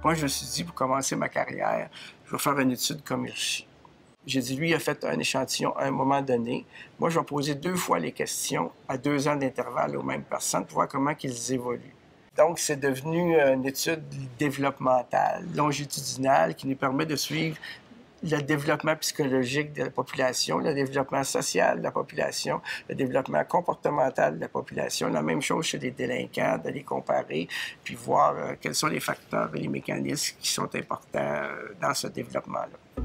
Moi, je me suis dit, pour commencer ma carrière, je vais faire une étude comme Hirschi. J'ai dit, lui, il a fait un échantillon à un moment donné. Moi, je vais poser 2 fois les questions à 2 ans d'intervalle aux mêmes personnes pour voir comment ils évoluent. Donc, c'est devenu une étude développementale, longitudinale, qui nous permet de suivre le développement psychologique de la population, le développement social de la population, le développement comportemental de la population. La même chose chez les délinquants, de les comparer, puis voir quels sont les facteurs et les mécanismes qui sont importants dans ce développement-là.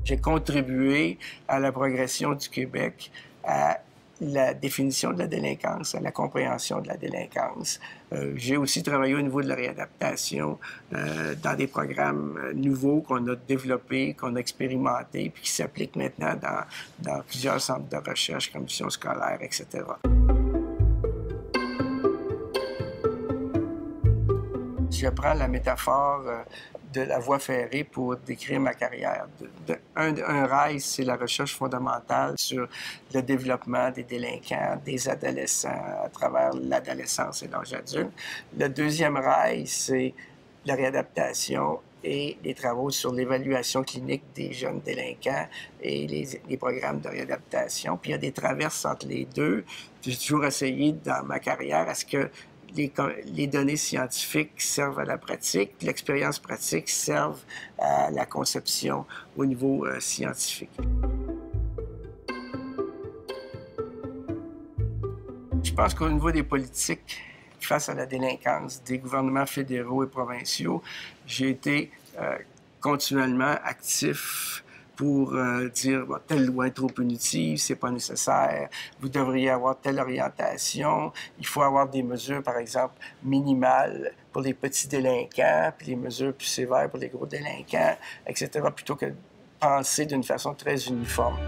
J'ai contribué à la progression du Québec, à la définition de la délinquance, à la compréhension de la délinquance. J'ai aussi travaillé au niveau de la réadaptation dans des programmes nouveaux qu'on a développés, qu'on a expérimentés, puis qui s'appliquent maintenant dans plusieurs centres de recherche, commissions scolaires, etc. Je prends la métaphore de la voie ferrée pour décrire ma carrière. Un rail, c'est la recherche fondamentale sur le développement des délinquants, des adolescents à travers l'adolescence et l'âge adulte. Le deuxième rail, c'est la réadaptation et les travaux sur l'évaluation clinique des jeunes délinquants et les programmes de réadaptation. Puis il y a des traverses entre les deux. J'ai toujours essayé dans ma carrière à ce que les données scientifiques servent à la pratique, l'expérience pratique serve à la conception au niveau scientifique. Je pense qu'au niveau des politiques face à la délinquance des gouvernements fédéraux et provinciaux, j'ai été continuellement actif pour dire bon, telle loi est trop punitive, c'est pas nécessaire, vous devriez avoir telle orientation, il faut avoir des mesures, par exemple, minimales pour les petits délinquants, puis les mesures plus sévères pour les gros délinquants, etc., plutôt que de penser d'une façon très uniforme.